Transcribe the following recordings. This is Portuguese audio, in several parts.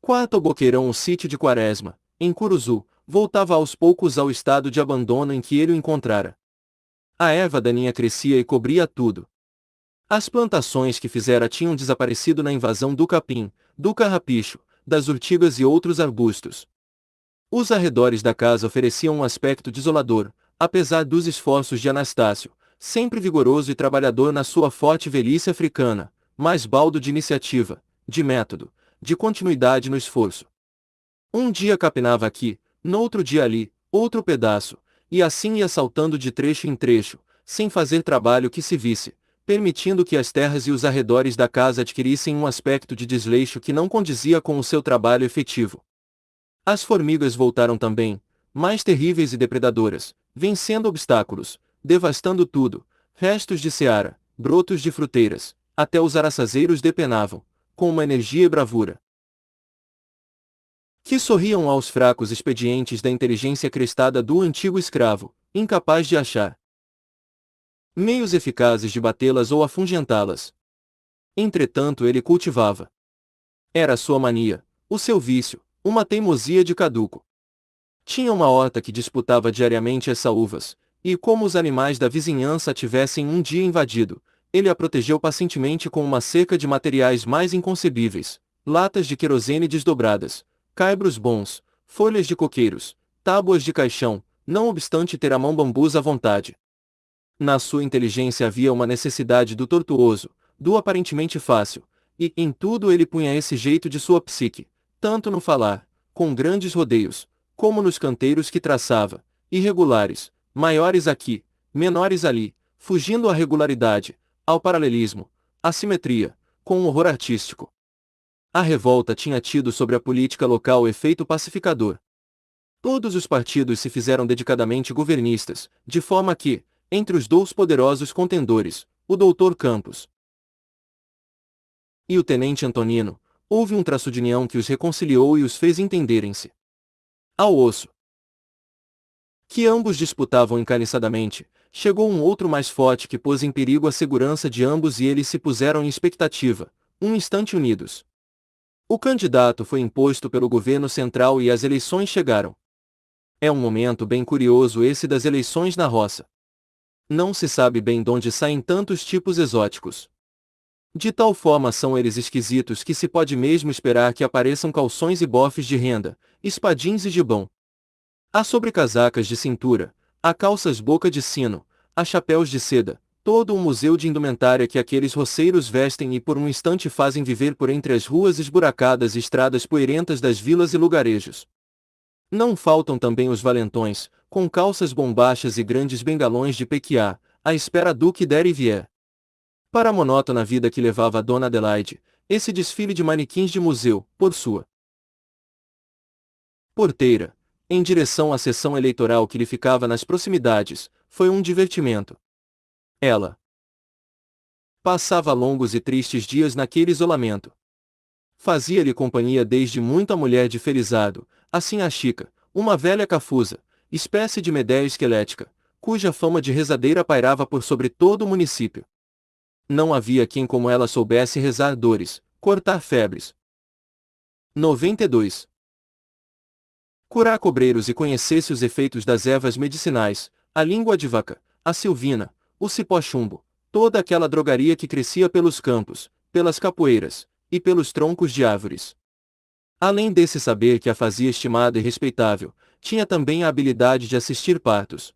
Quarto boqueirão. O sítio de Quaresma, em Curuzu, voltava aos poucos ao estado de abandono em que ele o encontrara. A erva daninha crescia e cobria tudo. As plantações que fizera tinham desaparecido na invasão do capim, do carrapicho, das urtigas e outros arbustos. Os arredores da casa ofereciam um aspecto desolador, apesar dos esforços de Anastácio, sempre vigoroso e trabalhador na sua forte velhice africana, mas baldo de iniciativa, de método, de continuidade no esforço. Um dia capinava aqui, noutro dia ali, outro pedaço, e assim ia saltando de trecho em trecho, sem fazer trabalho que se visse, permitindo que as terras e os arredores da casa adquirissem um aspecto de desleixo que não condizia com o seu trabalho efetivo. As formigas voltaram também, mais terríveis e depredadoras, vencendo obstáculos, devastando tudo, restos de seara, brotos de fruteiras, até os araçazeiros depenavam, com uma energia e bravura que sorriam aos fracos expedientes da inteligência crestada do antigo escravo, incapaz de achar meios eficazes de batê-las ou afugentá-las. Entretanto ele cultivava. Era a sua mania, o seu vício, uma teimosia de caduco. Tinha uma horta que disputava diariamente as saúvas, e como os animais da vizinhança a tivessem um dia invadido, ele a protegeu pacientemente com uma cerca de materiais mais inconcebíveis, latas de querosene desdobradas, caibros bons, folhas de coqueiros, tábuas de caixão, não obstante ter a mão bambus à vontade. Na sua inteligência havia uma necessidade do tortuoso, do aparentemente fácil, e em tudo ele punha esse jeito de sua psique, tanto no falar, com grandes rodeios, como nos canteiros que traçava, irregulares, maiores aqui, menores ali, fugindo à regularidade, ao paralelismo, à simetria, com um horror artístico. A revolta tinha tido sobre a política local efeito pacificador. Todos os partidos se fizeram dedicadamente governistas, de forma que, entre os dois poderosos contendores, o Dr. Campos e o Tenente Antonino, houve um traço de união que os reconciliou e os fez entenderem-se. Ao osso que ambos disputavam encarniçadamente, chegou um outro mais forte que pôs em perigo a segurança de ambos e eles se puseram em expectativa, um instante unidos. O candidato foi imposto pelo governo central e as eleições chegaram. É um momento bem curioso esse das eleições na roça. Não se sabe bem de onde saem tantos tipos exóticos. De tal forma são eles esquisitos que se pode mesmo esperar que apareçam calções e bofes de renda, espadins e gibão. Há sobrecasacas de cintura, há calças boca de sino, há chapéus de seda, todo um museu de indumentária que aqueles roceiros vestem e por um instante fazem viver por entre as ruas esburacadas e estradas poeirentas das vilas e lugarejos. Não faltam também os valentões, com calças bombachas e grandes bengalões de pequiá, à espera do que der e vier. Para a monótona vida que levava a Dona Adelaide, esse desfile de manequins de museu, por sua porteira, em direção à sessão eleitoral que lhe ficava nas proximidades, foi um divertimento. Ela passava longos e tristes dias naquele isolamento. Fazia-lhe companhia desde muito a mulher de Felizardo, assim a Chica, uma velha cafusa, espécie de Medéia esquelética, cuja fama de rezadeira pairava por sobre todo o município. Não havia quem como ela soubesse rezar dores, cortar febres. 92. Curar cobreiros e conhecesse os efeitos das ervas medicinais, a língua de vaca, a silvina, o cipó-chumbo, toda aquela drogaria que crescia pelos campos, pelas capoeiras, e pelos troncos de árvores. Além desse saber que a fazia estimada e respeitável, tinha também a habilidade de assistir partos.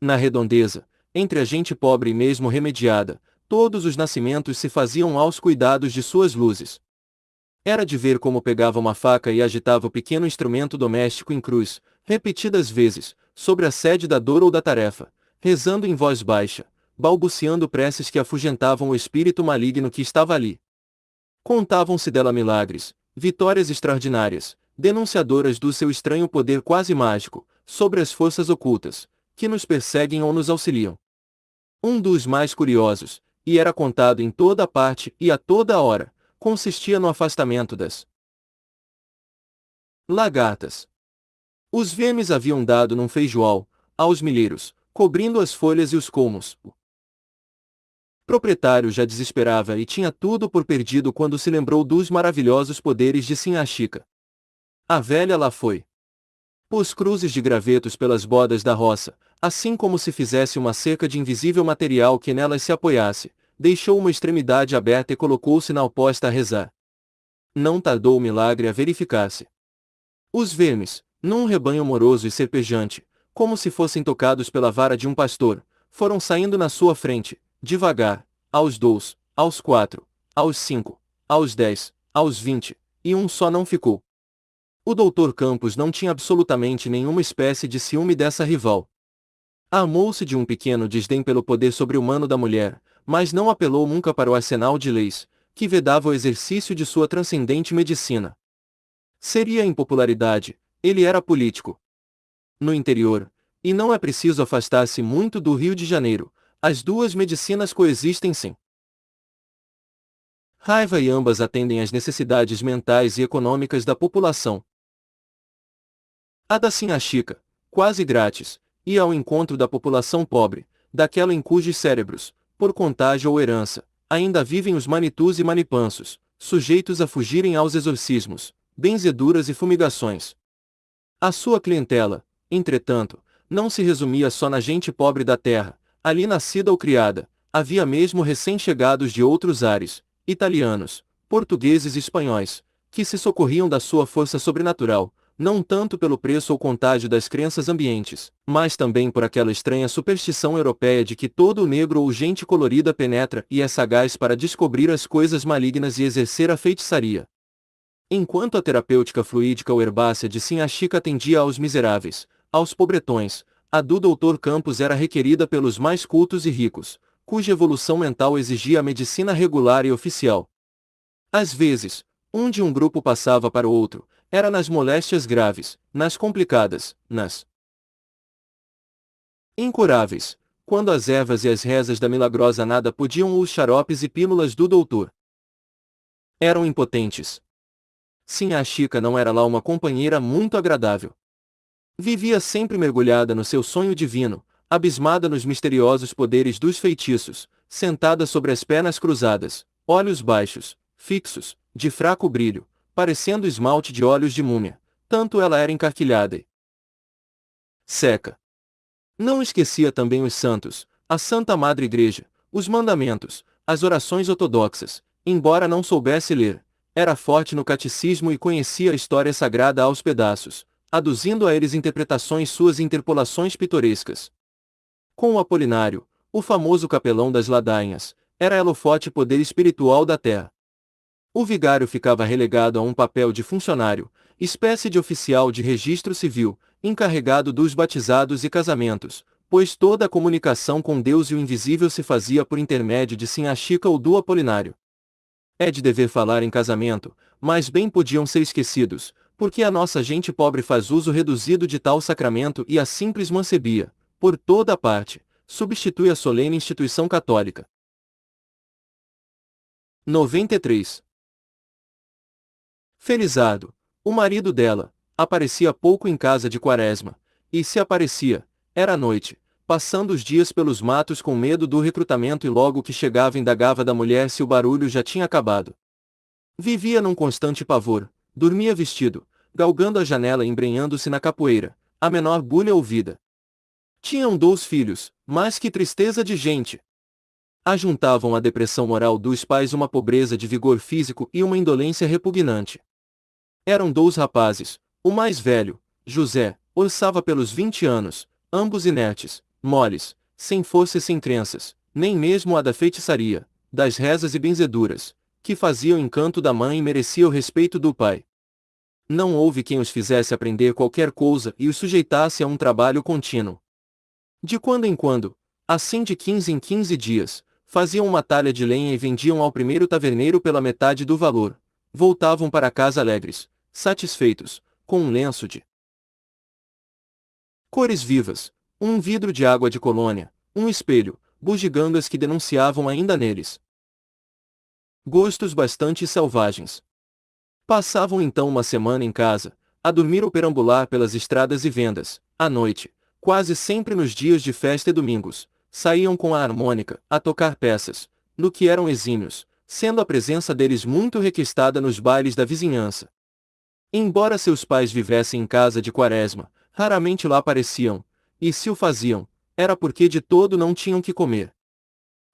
Na redondeza, entre a gente pobre e mesmo remediada, todos os nascimentos se faziam aos cuidados de suas luzes. Era de ver como pegava uma faca e agitava o pequeno instrumento doméstico em cruz, repetidas vezes, sobre a sede da dor ou da tarefa, rezando em voz baixa, balbuciando preces que afugentavam o espírito maligno que estava ali. Contavam-se dela milagres, vitórias extraordinárias, denunciadoras do seu estranho poder quase mágico, sobre as forças ocultas, que nos perseguem ou nos auxiliam. Um dos mais curiosos, e era contado em toda parte e a toda hora, consistia no afastamento das lagartas. Os vermes haviam dado num feijoal, aos milheiros, cobrindo as folhas e os colmos. Proprietário já desesperava e tinha tudo por perdido quando se lembrou dos maravilhosos poderes de Sinhá Chica. A velha lá foi. Pôs cruzes de gravetos pelas bordas da roça, assim como se fizesse uma cerca de invisível material que nelas se apoiasse, deixou uma extremidade aberta e colocou-se na oposta a rezar. Não tardou o milagre a verificar-se. Os vermes, num rebanho moroso e serpejante, como se fossem tocados pela vara de um pastor, foram saindo na sua frente, devagar, aos 2, aos 4, aos 5, aos 10, aos 20, e um só não ficou. O doutor Campos não tinha absolutamente nenhuma espécie de ciúme dessa rival. Armou-se de um pequeno desdém pelo poder sobre-humano da mulher, mas não apelou nunca para o arsenal de leis, que vedava o exercício de sua transcendente medicina. Seria impopularidade, ele era político. No interior, e não é preciso afastar-se muito do Rio de Janeiro, as duas medicinas coexistem sem raiva e ambas atendem às necessidades mentais e econômicas da população. A da Sinhá Chica, quase grátis, ia ao encontro da população pobre, daquela em cujos cérebros, por contágio ou herança, ainda vivem os manitus e manipansos, sujeitos a fugirem aos exorcismos, benzeduras e fumigações. A sua clientela, entretanto, não se resumia só na gente pobre da terra, ali nascida ou criada, havia mesmo recém-chegados de outros ares, italianos, portugueses e espanhóis, que se socorriam da sua força sobrenatural, não tanto pelo preço ou contágio das crenças ambientes, mas também por aquela estranha superstição europeia de que todo o negro ou gente colorida penetra e é sagaz para descobrir as coisas malignas e exercer a feitiçaria. Enquanto a terapêutica fluídica ou herbácea de Sinhá Chica atendia aos miseráveis, aos pobretões, a do Dr. Campos era requerida pelos mais cultos e ricos, cuja evolução mental exigia a medicina regular e oficial. Às vezes, onde um grupo passava para o outro, era nas moléstias graves, nas complicadas, nas incuráveis, quando as ervas e as rezas da milagrosa nada podiam os xaropes e pílulas do doutor eram impotentes. Sinhá Chica não era lá uma companheira muito agradável. Vivia sempre mergulhada no seu sonho divino, abismada nos misteriosos poderes dos feitiços, sentada sobre as pernas cruzadas, olhos baixos, fixos, de fraco brilho, parecendo esmalte de olhos de múmia, tanto ela era encarquilhada e seca. Não esquecia também os santos, a Santa Madre Igreja, os mandamentos, as orações ortodoxas, embora não soubesse ler, era forte no catecismo e conhecia a história sagrada aos pedaços, aduzindo a eles interpretações suas interpolações pitorescas. Com o Apolinário, o famoso capelão das ladainhas, era ela o forte poder espiritual da terra. O vigário ficava relegado a um papel de funcionário, espécie de oficial de registro civil, encarregado dos batizados e casamentos, pois toda a comunicação com Deus e o invisível se fazia por intermédio de Sinhá Chica ou do Apolinário. É de dever falar em casamento, mas bem podiam ser esquecidos, porque a nossa gente pobre faz uso reduzido de tal sacramento e a simples mancebia, por toda a parte, substitui a solene instituição católica. 93. Felizardo, o marido dela, aparecia pouco em casa de Quaresma, e se aparecia, era à noite, passando os dias pelos matos com medo do recrutamento e logo que chegava indagava da mulher se o barulho já tinha acabado. Vivia num constante pavor, dormia vestido, galgando a janela e embrenhando-se na capoeira, a menor bulha ouvida. Tinham 2 filhos, mas que tristeza de gente! Ajuntavam à depressão moral dos pais uma pobreza de vigor físico e uma indolência repugnante. Eram 2 rapazes, o mais velho, José, orçava pelos 20 anos, ambos inertes, moles, sem força e sem crenças, nem mesmo a da feitiçaria, das rezas e benzeduras, que fazia o encanto da mãe e merecia o respeito do pai. Não houve quem os fizesse aprender qualquer coisa e os sujeitasse a um trabalho contínuo. De quando em quando, assim de 15 em 15 dias, faziam uma talha de lenha e vendiam ao primeiro taverneiro pela metade do valor. Voltavam para casa alegres, satisfeitos, com um lenço de cores vivas, um vidro de água de colônia, um espelho, bugigangas que denunciavam ainda neles gostos bastante selvagens. Passavam então uma semana em casa, a dormir ou perambular pelas estradas e vendas, à noite, quase sempre nos dias de festa e domingos, saíam com a harmônica, a tocar peças, no que eram exímios, sendo a presença deles muito requisitada nos bailes da vizinhança. Embora seus pais vivessem em casa de Quaresma, raramente lá apareciam, e se o faziam, era porque de todo não tinham que comer.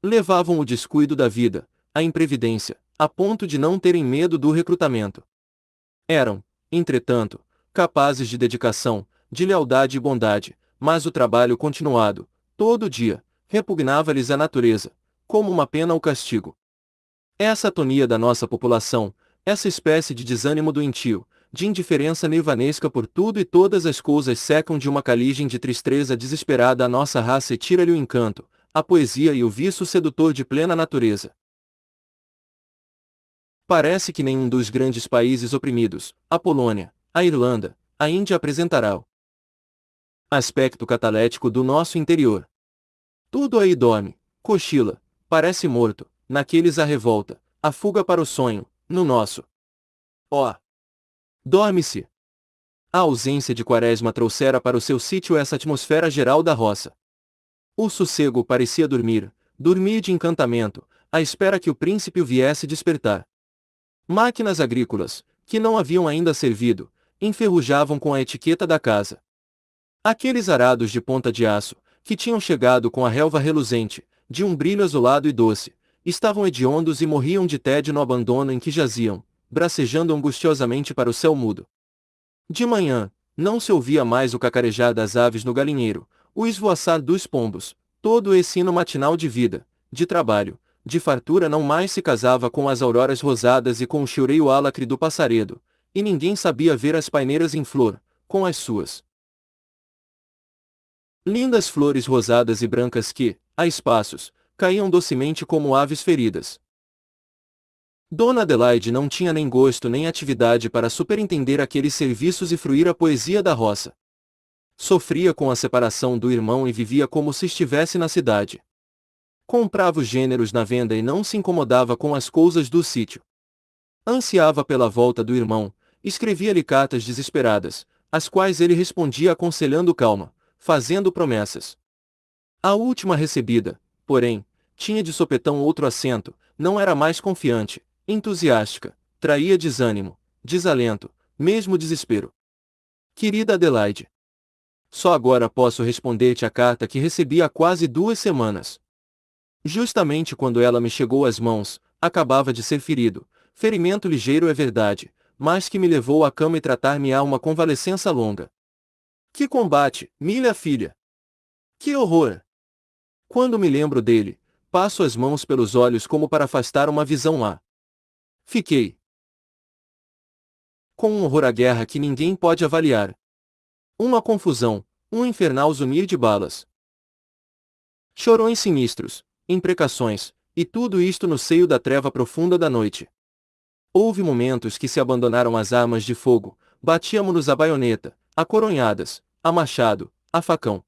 Levavam o descuido da vida, a imprevidência, a ponto de não terem medo do recrutamento. Eram, entretanto, capazes de dedicação, de lealdade e bondade, mas o trabalho continuado, todo dia, repugnava-lhes a natureza, como uma pena ou castigo. Essa atonia da nossa população, essa espécie de desânimo doentio, de indiferença nirvanesca por tudo e todas as coisas secam de uma caligem de tristeza desesperada a nossa raça e tira-lhe o encanto, a poesia e o viço sedutor de plena natureza. Parece que nenhum dos grandes países oprimidos, a Polônia, a Irlanda, a Índia apresentará o aspecto catalético do nosso interior. Tudo aí dorme, cochila, parece morto, naqueles a revolta, a fuga para o sonho, no nosso. Ó! Dorme-se! A ausência de Quaresma trouxera para o seu sítio essa atmosfera geral da roça. O sossego parecia dormir, dormir de encantamento, à espera que o príncipe o viesse despertar. Máquinas agrícolas, que não haviam ainda servido, enferrujavam com a etiqueta da casa. Aqueles arados de ponta de aço, que tinham chegado com a relva reluzente, de um brilho azulado e doce, estavam hediondos e morriam de tédio no abandono em que jaziam, bracejando angustiosamente para o céu mudo. De manhã, não se ouvia mais o cacarejar das aves no galinheiro, o esvoaçar dos pombos, todo esse hino matinal de vida, de trabalho, de fartura não mais se casava com as auroras rosadas e com o chioreio álacre do passaredo, e ninguém sabia ver as paineiras em flor, com as suas lindas flores rosadas e brancas que, a espaços, caíam docemente como aves feridas. Dona Adelaide não tinha nem gosto nem atividade para superintender aqueles serviços e fruir a poesia da roça. Sofria com a separação do irmão e vivia como se estivesse na cidade. Comprava os gêneros na venda e não se incomodava com as coisas do sítio. Ansiava pela volta do irmão, escrevia-lhe cartas desesperadas, às quais ele respondia aconselhando calma, fazendo promessas. A última recebida, porém, tinha de sopetão outro acento, não era mais confiante, entusiástica, traía desânimo, desalento, mesmo desespero. Querida Adelaide, só agora posso responder-te a carta que recebi há quase 2 semanas. Justamente quando ela me chegou às mãos, acabava de ser ferido, ferimento ligeiro é verdade, mas que me levou à cama e tratar-me a uma convalescença longa. Que combate, minha filha! Que horror! Quando me lembro dele, passo as mãos pelos olhos como para afastar uma visão má. Fiquei com um horror à guerra que ninguém pode avaliar. Uma confusão, um infernal zunir de balas. Chorões sinistros, imprecações, e tudo isto no seio da treva profunda da noite. Houve momentos que se abandonaram as armas de fogo, batíamos-nos a baioneta, a coronhadas, a machado, a facão.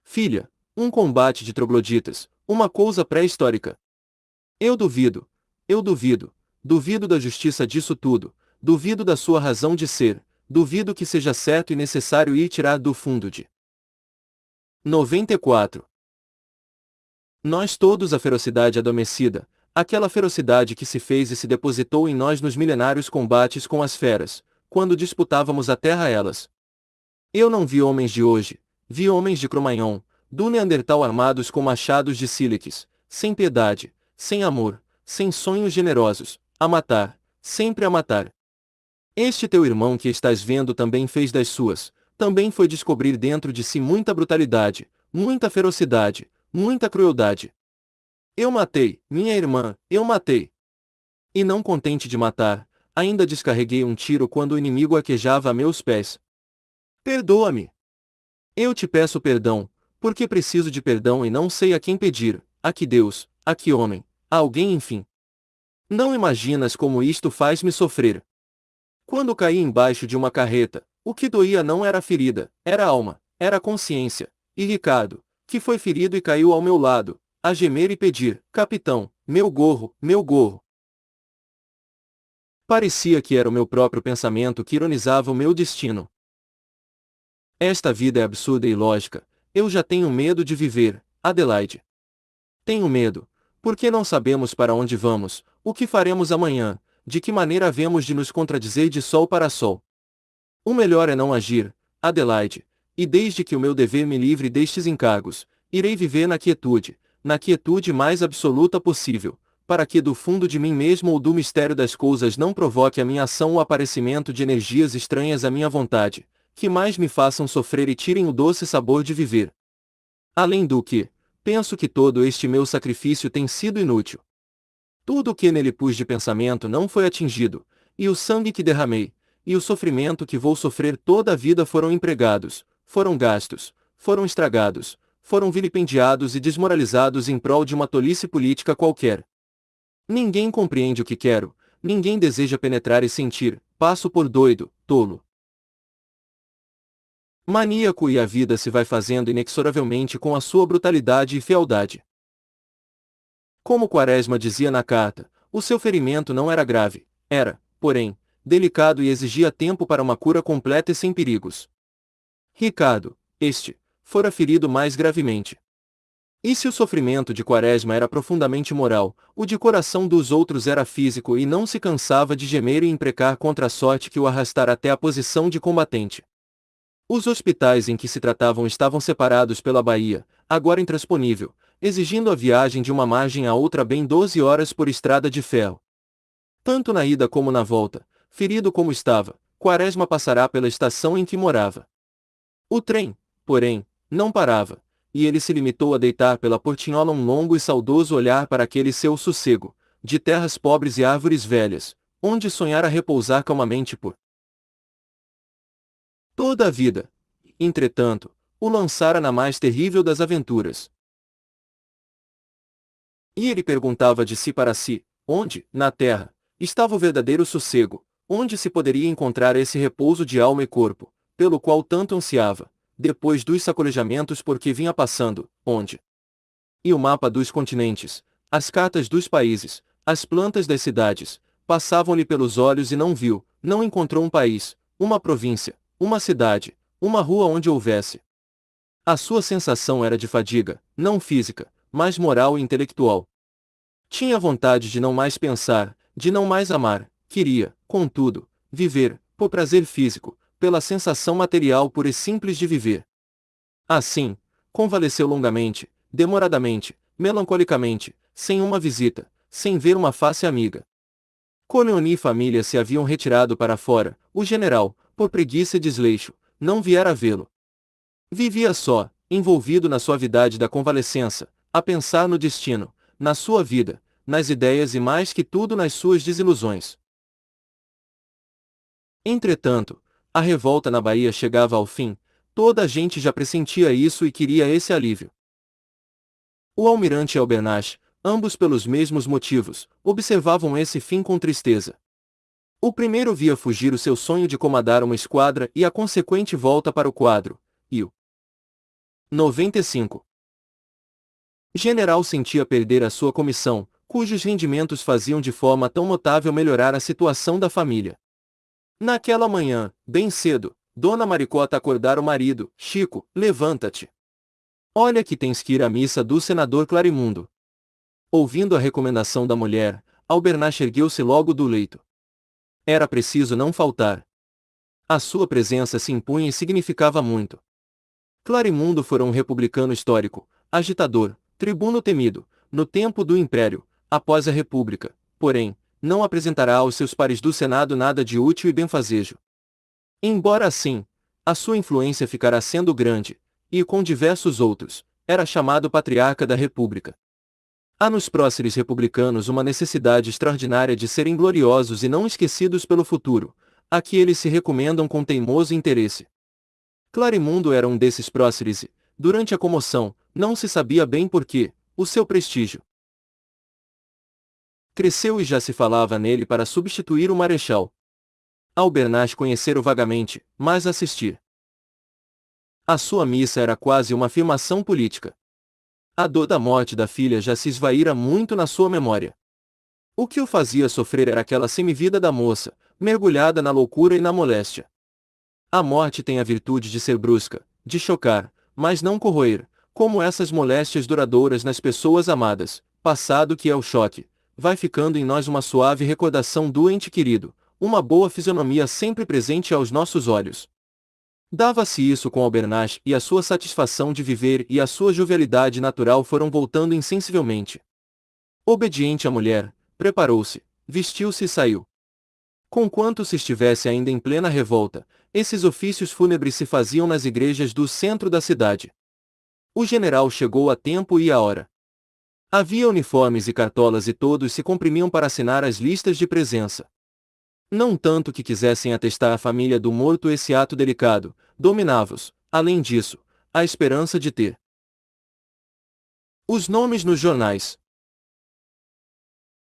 Filha, um combate de trogloditas, uma coisa pré-histórica. Eu duvido, duvido da justiça disso tudo, duvido da sua razão de ser, duvido que seja certo e necessário ir tirar do fundo de 94. Nós todos a ferocidade adormecida, aquela ferocidade que se fez e se depositou em nós nos milenários combates com as feras, quando disputávamos a terra a elas. Eu não vi homens de hoje, vi homens de Cro-Magnon, do Neandertal armados com machados de sílex, sem piedade, sem amor, sem sonhos generosos, a matar, sempre a matar. Este teu irmão que estás vendo também fez das suas, também foi descobrir dentro de si muita brutalidade, muita ferocidade, muita crueldade. Eu matei, minha irmã, eu matei. E não contente de matar, ainda descarreguei um tiro quando o inimigo arquejava a meus pés. Perdoa-me. Eu te peço perdão, porque preciso de perdão e não sei a quem pedir, a que Deus, a que homem, a alguém enfim. Não imaginas como isto faz-me sofrer. Quando caí embaixo de uma carreta, o que doía não era a ferida, era a alma, era a consciência, e Ricardo, que foi ferido e caiu ao meu lado, a gemer e pedir, capitão, meu gorro, meu gorro. Parecia que era o meu próprio pensamento que ironizava o meu destino. Esta vida é absurda e ilógica, eu já tenho medo de viver, Adelaide. Tenho medo, Porque não sabemos para onde vamos, o que faremos amanhã, de que maneira havemos de nos contradizer de sol para sol. O melhor é não agir, Adelaide, e desde que o meu dever me livre destes encargos, irei viver na quietude mais absoluta possível, para que do fundo de mim mesmo ou do mistério das coisas não provoque a minha ação o aparecimento de energias estranhas à minha vontade, que mais me façam sofrer e tirem o doce sabor de viver. Além do que, penso que todo este meu sacrifício tem sido inútil. Tudo o que nele pus de pensamento não foi atingido, e o sangue que derramei, e o sofrimento que vou sofrer toda a vida foram empregados, foram gastos, foram estragados, foram vilipendiados e desmoralizados em prol de uma tolice política qualquer. Ninguém compreende o que quero, ninguém deseja penetrar e sentir, passo por doido, tolo. Maníaco e a vida se vai fazendo inexoravelmente com a sua brutalidade e fealdade. Como Quaresma dizia na carta, o seu ferimento não era grave, era, porém, delicado e exigia tempo para uma cura completa e sem perigos. Ricardo, fora ferido mais gravemente. E se o sofrimento de Quaresma era profundamente moral, o de coração dos outros era físico e não se cansava de gemer e imprecar contra a sorte que o arrastara até a posição de combatente. Os hospitais em que se tratavam estavam separados pela baía, agora intransponível, exigindo a viagem de uma margem a outra bem 12 horas por estrada de ferro. Tanto na ida como na volta, ferido como estava, Quaresma passará pela estação em que morava. O trem, porém, não parava, e ele se limitou a deitar pela portinhola um longo e saudoso olhar para aquele seu sossego, de terras pobres e árvores velhas, onde sonhara repousar calmamente por toda a vida. Entretanto, o lançara na mais terrível das aventuras. E ele perguntava de si para si, onde, na terra, estava o verdadeiro sossego, onde se poderia encontrar esse repouso de alma e corpo, pelo qual tanto ansiava, depois dos sacolejamentos por que vinha passando, onde? E o mapa dos continentes, as cartas dos países, as plantas das cidades, passavam-lhe pelos olhos e não viu, não encontrou um país, uma província, uma cidade, uma rua onde houvesse. A sua sensação era de fadiga, não física, mas moral e intelectual. Tinha vontade de não mais pensar, de não mais amar, queria, contudo, viver, por prazer físico, pela sensação material pura e simples de viver. Assim, convalesceu longamente, demoradamente, melancolicamente, sem uma visita, sem ver uma face amiga. Corleone e família se haviam retirado para fora, o general, por preguiça e desleixo, não viera vê-lo. Vivia só, envolvido na suavidade da convalescença, a pensar no destino, na sua vida, nas ideias e mais que tudo nas suas desilusões. Entretanto, a revolta na Bahia chegava ao fim, toda a gente já pressentia isso e queria esse alívio. O almirante e Albernaz, ambos pelos mesmos motivos, observavam esse fim com tristeza. O primeiro via fugir o seu sonho de comandar uma esquadra e a consequente volta para o quadro, e o 95. General sentia perder a sua comissão, cujos rendimentos faziam de forma tão notável melhorar a situação da família. Naquela manhã, bem cedo, Dona Maricota acordara o marido: Chico, levanta-te. Olha que tens que ir à missa do senador Clarimundo. Ouvindo a recomendação da mulher, Albernaz ergueu-se logo do leito. Era preciso não faltar. A sua presença se impunha e significava muito. Clarimundo fora um republicano histórico, agitador, tribuno temido, no tempo do Império, após a República, porém, não apresentará aos seus pares do Senado nada de útil e benfazejo. Embora assim, a sua influência ficará sendo grande, e, com diversos outros, era chamado Patriarca da República. Há nos próceres republicanos uma necessidade extraordinária de serem gloriosos e não esquecidos pelo futuro, a que eles se recomendam com teimoso interesse. Clarimundo era um desses próceres e, durante a comoção, não se sabia bem porquê, o seu prestígio cresceu e já se falava nele para substituir o Marechal. Albernaz conhecera-o vagamente, mas assistir. A sua missa era quase uma afirmação política. A dor da morte da filha já se esvaíra muito na sua memória. O que o fazia sofrer era aquela semivida da moça, mergulhada na loucura e na moléstia. A morte tem a virtude de ser brusca, de chocar, mas não corroer, como essas moléstias duradouras nas pessoas amadas, passado que é o choque, vai ficando em nós uma suave recordação do ente querido, uma boa fisionomia sempre presente aos nossos olhos. Dava-se isso com Albernaz e a sua satisfação de viver e a sua jovialidade natural foram voltando insensivelmente. Obediente à mulher, preparou-se, vestiu-se e saiu. Conquanto se estivesse ainda em plena revolta, esses ofícios fúnebres se faziam nas igrejas do centro da cidade. O general chegou a tempo e à hora. Havia uniformes e cartolas e todos se comprimiam para assinar as listas de presença. Não tanto que quisessem atestar à família do morto esse ato delicado, dominava-os, além disso, a esperança de ter os nomes nos jornais.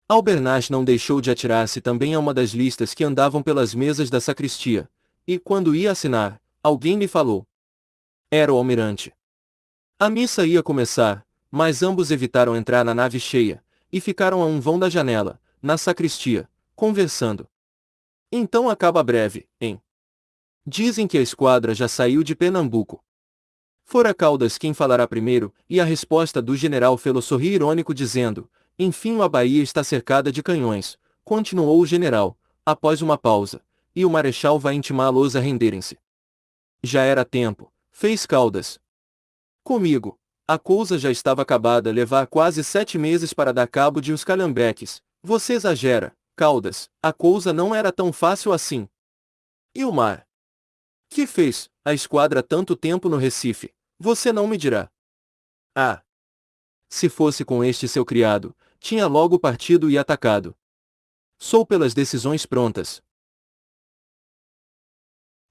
Albernaz não deixou de atirar-se também a uma das listas que andavam pelas mesas da sacristia, e, quando ia assinar, alguém lhe falou. Era o almirante. A missa ia começar, mas ambos evitaram entrar na nave cheia, e ficaram a um vão da janela, na sacristia, conversando. Então acaba breve, hein? Dizem que a esquadra já saiu de Pernambuco. Fora Caldas quem falará primeiro, e a resposta do general fê-lo sorrir irônico dizendo, enfim a Bahia está cercada de canhões, continuou o general, após uma pausa, e o marechal vai intimá-los a renderem-se. Já era tempo, fez Caldas. Comigo, a coisa já estava acabada levar quase 7 meses para dar cabo de os calhambeques, você exagera, Caldas, a coisa não era tão fácil assim. E o mar? Que fez, a esquadra tanto tempo no Recife, você não me dirá. Ah! Se fosse com este seu criado, tinha logo partido e atacado. Sou pelas decisões prontas.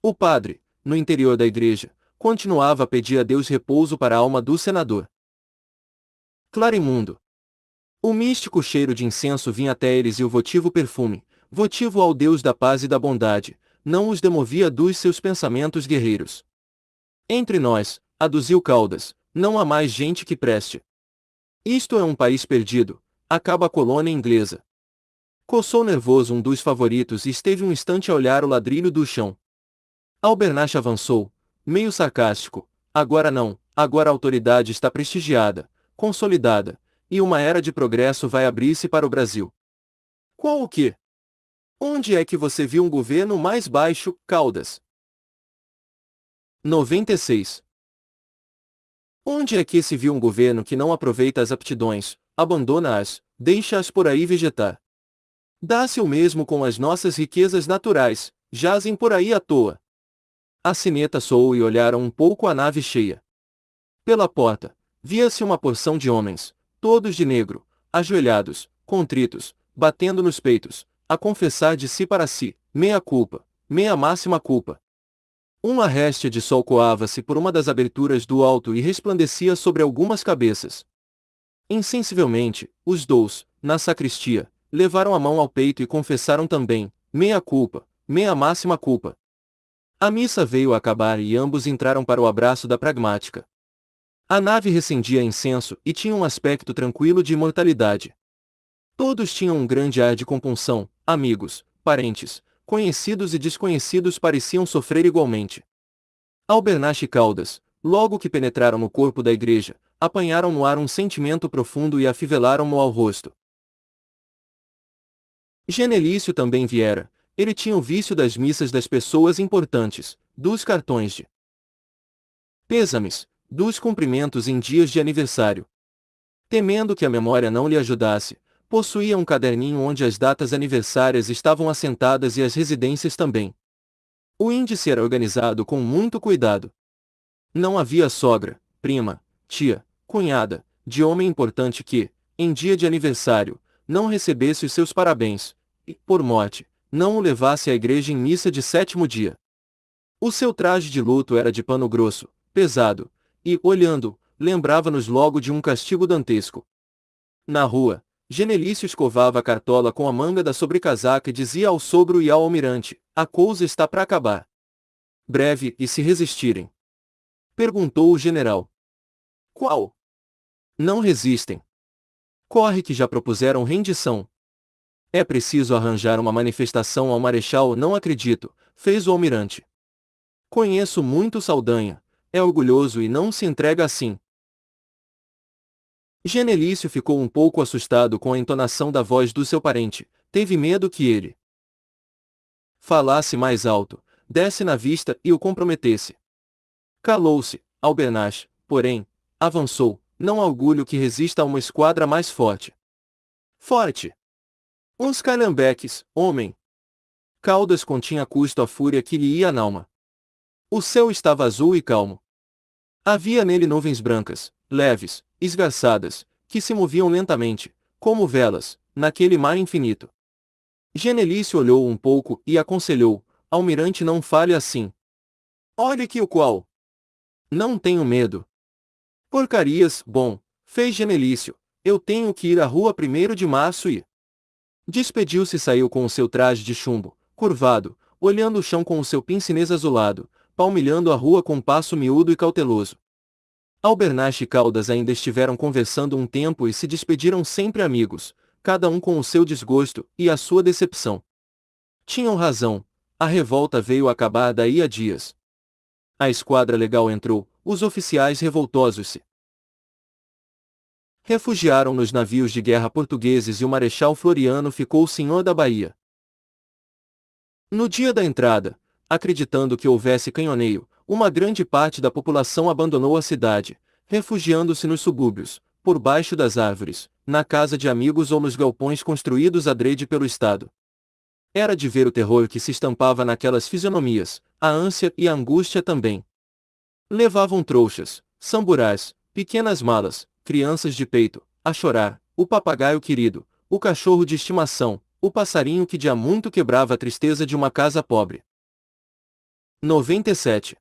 O padre, no interior da igreja, continuava a pedir a Deus repouso para a alma do senador Clarimundo. O místico cheiro de incenso vinha até eles e o votivo perfume, votivo ao Deus da paz e da bondade, não os demovia dos seus pensamentos guerreiros. Entre nós, aduziu Caldas, não há mais gente que preste. Isto é um país perdido, acaba a colônia inglesa. Coçou nervoso um dos favoritos e esteve um instante a olhar o ladrilho do chão. Albernaz avançou, meio sarcástico, agora não, agora a autoridade está prestigiada, consolidada, e uma era de progresso vai abrir-se para o Brasil. Qual o quê? Onde é que você viu um governo mais baixo, Caldas? 96. Onde é que se viu um governo que não aproveita as aptidões, abandona-as, deixa-as por aí vegetar? Dá-se o mesmo com as nossas riquezas naturais, jazem por aí à toa. A sineta soou e olharam um pouco a nave cheia. Pela porta, via-se uma porção de homens, todos de negro, ajoelhados, contritos, batendo nos peitos, a confessar de si para si, meia culpa, meia máxima culpa. Uma réstia de sol coava-se por uma das aberturas do alto e resplandecia sobre algumas cabeças. Insensivelmente, os dous, na sacristia, levaram a mão ao peito e confessaram também, meia culpa, meia máxima culpa. A missa veio a acabar e ambos entraram para o abraço da pragmática. A nave recendia incenso e tinha um aspecto tranquilo de imortalidade. Todos tinham um grande ar de compunção, amigos, parentes, conhecidos e desconhecidos pareciam sofrer igualmente. Albernaz e Caldas, logo que penetraram no corpo da igreja, apanharam no ar um sentimento profundo e afivelaram-no ao rosto. Genelício também viera, ele tinha o vício das missas das pessoas importantes, dos cartões de pêsames, dos cumprimentos em dias de aniversário. Temendo que a memória não lhe ajudasse, possuía um caderninho onde as datas aniversárias estavam assentadas e as residências também. O índice era organizado com muito cuidado. Não havia sogra, prima, tia, cunhada, de homem importante que, em dia de aniversário, não recebesse os seus parabéns, e, por morte, não o levasse à igreja em missa de 7º dia. O seu traje de luto era de pano grosso, pesado, e, olhando, lembrava-nos logo de um castigo dantesco. Na rua, Genelício escovava a cartola com a manga da sobrecasaca e dizia ao sogro e ao almirante, a coisa está para acabar. Breve, e se resistirem? Perguntou o general. Qual? Não resistem. Corre que já propuseram rendição. É preciso arranjar uma manifestação ao marechal. Não acredito, fez o almirante. Conheço muito Saldanha, é orgulhoso e não se entrega assim. Genelício ficou um pouco assustado com a entonação da voz do seu parente, teve medo que ele falasse mais alto, desse na vista e o comprometesse. Calou-se. Albernaz, porém, avançou, não há orgulho que resista a uma esquadra mais forte. Forte! Uns calhambeques, homem! Caldas continha a custo a fúria que lhe ia n'alma. O céu estava azul e calmo. Havia nele nuvens brancas, leves, esgarçadas, que se moviam lentamente, como velas, naquele mar infinito. Genelício olhou um pouco e aconselhou, almirante, não fale assim. Olhe que o qual. Não tenho medo. Porcarias, bom, fez Genelício, eu tenho que ir à rua 1º de março e... Despediu-se e saiu com o seu traje de chumbo, curvado, olhando o chão com o seu pince-nez azulado, palmilhando a rua com passo miúdo e cauteloso. Albernaz e Caldas ainda estiveram conversando um tempo e se despediram sempre amigos, cada um com o seu desgosto e a sua decepção. Tinham razão, a revolta veio acabar daí a dias. A esquadra legal entrou, os oficiais revoltosos se refugiaram nos navios de guerra portugueses e o Marechal Floriano ficou senhor da Bahia. No dia da entrada, acreditando que houvesse canhoneio, uma grande parte da população abandonou a cidade, refugiando-se nos subúrbios, por baixo das árvores, na casa de amigos ou nos galpões construídos adrede pelo Estado. Era de ver o terror que se estampava naquelas fisionomias, a ânsia e a angústia também. Levavam trouxas, samburás, pequenas malas, crianças de peito, a chorar, o papagaio querido, o cachorro de estimação, o passarinho que de há muito quebrava a tristeza de uma casa pobre. 97.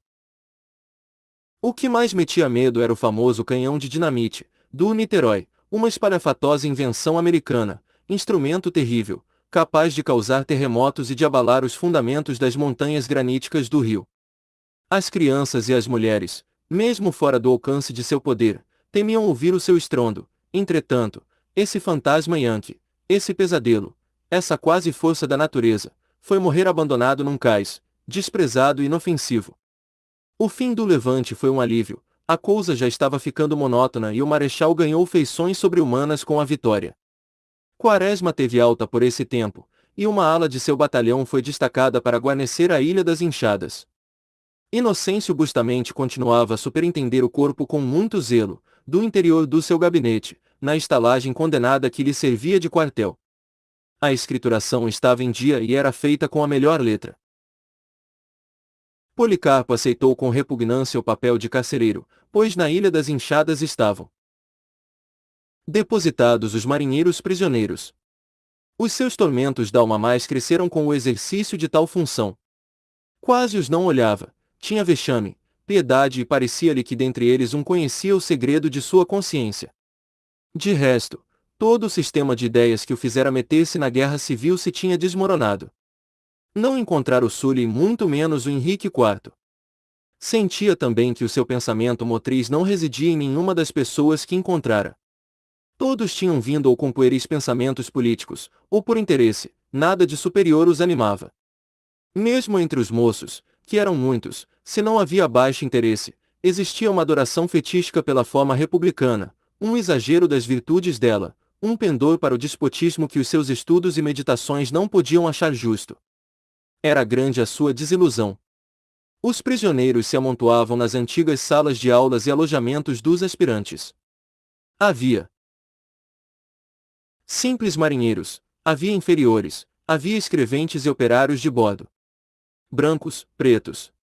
O que mais metia medo era o famoso canhão de dinamite, do Niterói, uma espalhafatosa invenção americana, instrumento terrível, capaz de causar terremotos e de abalar os fundamentos das montanhas graníticas do Rio. As crianças e as mulheres, mesmo fora do alcance de seu poder, temiam ouvir o seu estrondo. Entretanto, esse fantasma Yankee, esse pesadelo, essa quase força da natureza, foi morrer abandonado num cais, desprezado e inofensivo. O fim do levante foi um alívio, a coisa já estava ficando monótona e o Marechal ganhou feições sobre-humanas com a vitória. Quaresma teve alta por esse tempo, e uma ala de seu batalhão foi destacada para guarnecer a Ilha das Enxadas. Inocêncio Bustamente continuava a superintender o corpo com muito zelo, do interior do seu gabinete, na estalagem condenada que lhe servia de quartel. A escrituração estava em dia e era feita com a melhor letra. Policarpo aceitou com repugnância o papel de carcereiro, pois na Ilha das Enxadas estavam depositados os marinheiros prisioneiros. Os seus tormentos d'alma mais cresceram com o exercício de tal função. Quase os não olhava, tinha vexame, piedade e parecia-lhe que dentre eles um conhecia o segredo de sua consciência. De resto, todo o sistema de ideias que o fizera meter-se na guerra civil se tinha desmoronado. Não encontrara o Sully e muito menos o Henrique IV. Sentia também que o seu pensamento motriz não residia em nenhuma das pessoas que encontrara. Todos tinham vindo ou com pueris pensamentos políticos, ou por interesse, nada de superior os animava. Mesmo entre os moços, que eram muitos, se não havia baixo interesse, existia uma adoração fetística pela forma republicana, um exagero das virtudes dela, um pendor para o despotismo que os seus estudos e meditações não podiam achar justo. Era grande a sua desilusão. Os prisioneiros se amontoavam nas antigas salas de aulas e alojamentos dos aspirantes. Havia simples marinheiros, havia inferiores, havia escreventes e operários de bordo. Brancos, pretos,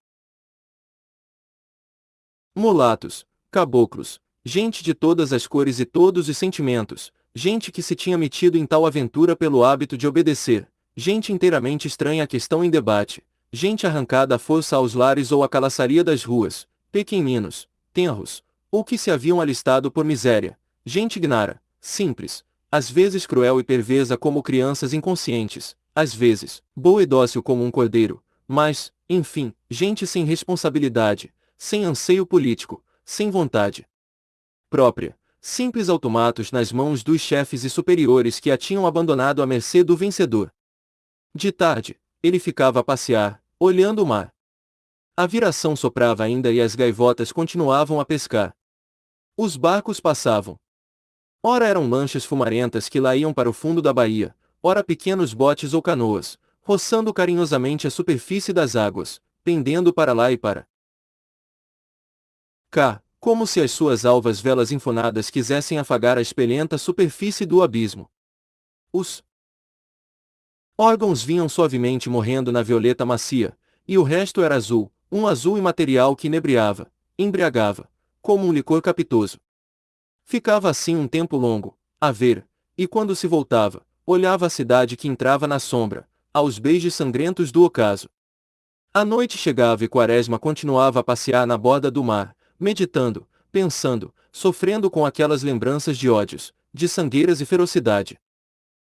mulatos, caboclos, gente de todas as cores e todos os sentimentos, gente que se tinha metido em tal aventura pelo hábito de obedecer, gente inteiramente estranha à questão em debate, gente arrancada à força aos lares ou à calaçaria das ruas, pequeninos, tenros, ou que se haviam alistado por miséria, gente ignara, simples, às vezes cruel e perversa como crianças inconscientes, às vezes, boa e dócil como um cordeiro, mas, enfim, gente sem responsabilidade, sem anseio político, sem vontade própria, simples automatos nas mãos dos chefes e superiores que a tinham abandonado à mercê do vencedor. De tarde, ele ficava a passear, olhando o mar. A viração soprava ainda e as gaivotas continuavam a pescar. Os barcos passavam. Ora eram lanchas fumarentas que lá iam para o fundo da baía, ora pequenos botes ou canoas, roçando carinhosamente a superfície das águas, pendendo para lá e para cá, como se as suas alvas velas enfunadas quisessem afagar a espelhenta superfície do abismo. Os órgãos vinham suavemente morrendo na violeta macia, e o resto era azul, um azul imaterial que inebriava, embriagava, como um licor capitoso. Ficava assim um tempo longo, a ver, e quando se voltava, olhava a cidade que entrava na sombra, aos beijos sangrentos do ocaso. A noite chegava e Quaresma continuava a passear na borda do mar, meditando, pensando, sofrendo com aquelas lembranças de ódios, de sangueiras e ferocidade.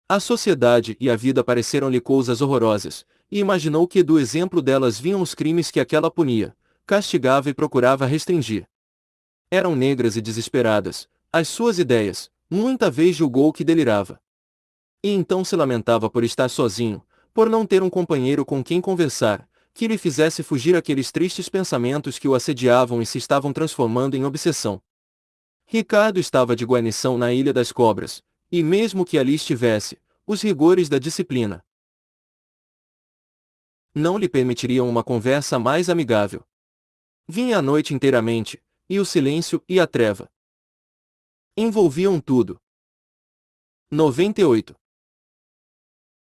A sociedade e a vida pareceram-lhe coisas horrorosas, e imaginou que do exemplo delas vinham os crimes que aquela punia, castigava e procurava restringir. Eram negras e desesperadas, as suas ideias, muita vez julgou que delirava. E então se lamentava por estar sozinho, por não ter um companheiro com quem conversar, que lhe fizesse fugir aqueles tristes pensamentos que o assediavam e se estavam transformando em obsessão. Ricardo estava de guarnição na Ilha das Cobras, e mesmo que ali estivesse, os rigores da disciplina não lhe permitiriam uma conversa mais amigável. Vinha a noite inteiramente, e o silêncio e a treva envolviam tudo. 98.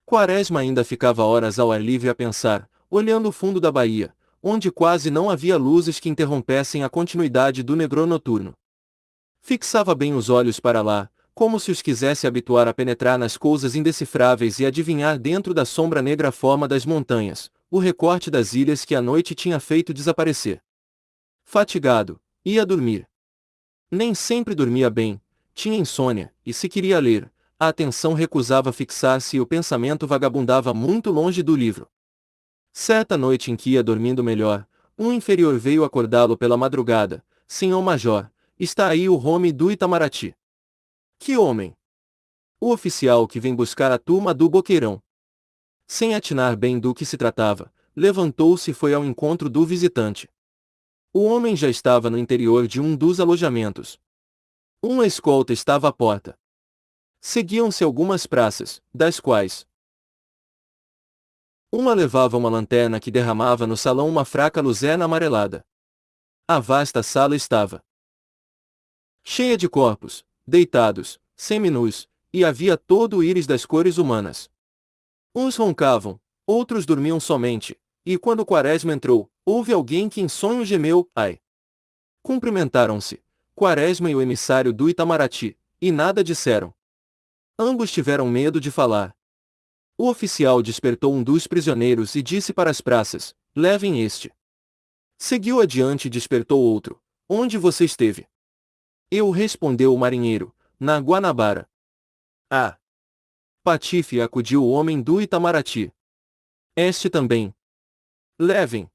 Quaresma ainda ficava horas ao ar livre a pensar, olhando o fundo da baía, onde quase não havia luzes que interrompessem a continuidade do negror noturno. Fixava bem os olhos para lá, como se os quisesse habituar a penetrar nas coisas indecifráveis e adivinhar dentro da sombra negra a forma das montanhas, o recorte das ilhas que a noite tinha feito desaparecer. Fatigado, ia dormir. Nem sempre dormia bem, tinha insônia, e se queria ler, a atenção recusava fixar-se e o pensamento vagabundava muito longe do livro. Certa noite em que ia dormindo melhor, um inferior veio acordá-lo pela madrugada. Senhor Major, está aí o homem do Itamaraty. Que homem? O oficial que vem buscar a turma do Boqueirão. Sem atinar bem do que se tratava, levantou-se e foi ao encontro do visitante. O homem já estava no interior de um dos alojamentos. Uma escolta estava à porta. Seguiam-se algumas praças, das quais uma levava uma lanterna que derramava no salão uma fraca luzerna amarelada. A vasta sala estava cheia de corpos, deitados, seminus, e havia todo o íris das cores humanas. Uns roncavam, outros dormiam somente, e quando Quaresma entrou, houve alguém que em sonho gemeu, ai. Cumprimentaram-se, Quaresma e o emissário do Itamaraty, e nada disseram. Ambos tiveram medo de falar. O oficial despertou um dos prisioneiros e disse para as praças, levem este. Seguiu adiante e despertou outro, onde você esteve? Eu, respondeu o marinheiro, na Guanabara. Ah! Patife, acudiu o homem do Itamaraty. Este também. Levem.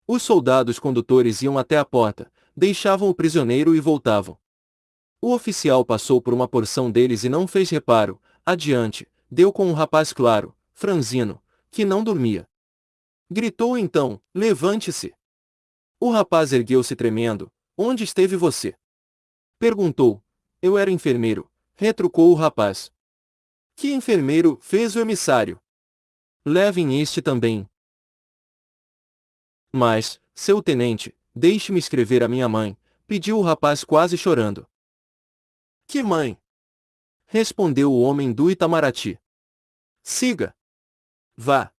Os soldados condutores iam até a porta, deixavam o prisioneiro e voltavam. O oficial passou por uma porção deles e não fez reparo, adiante, deu com um rapaz claro, franzino, que não dormia. Gritou então, levante-se. O rapaz ergueu-se tremendo, onde esteve você? Perguntou. Eu era enfermeiro, retrucou o rapaz. Que enfermeiro? Fez o emissário. Levem este também. Mas, seu tenente, deixe-me escrever a minha mãe, pediu o rapaz quase chorando. Que mãe? Respondeu o homem do Itamaraty. Siga. Vá.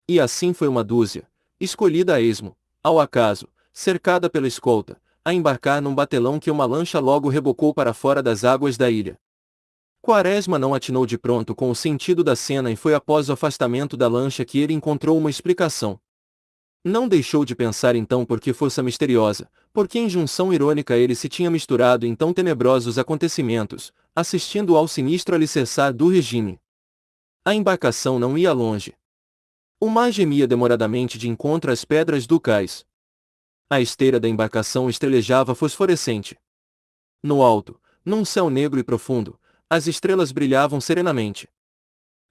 E assim foi uma dúzia, escolhida a esmo, ao acaso, cercada pela escolta, a embarcar num batelão que uma lancha logo rebocou para fora das águas da ilha. Quaresma não atinou de pronto com o sentido da cena e foi após o afastamento da lancha que ele encontrou uma explicação. Não deixou de pensar então por que força misteriosa, por que injunção irônica ele se tinha misturado em tão tenebrosos acontecimentos, assistindo ao sinistro alicerçar do regime. A embarcação não ia longe. O mar gemia demoradamente de encontro às pedras do cais. A esteira da embarcação estrelejava fosforescente. No alto, num céu negro e profundo, as estrelas brilhavam serenamente.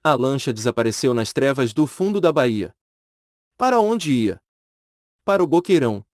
A lancha desapareceu nas trevas do fundo da baía. Para onde ia? Para o Boqueirão.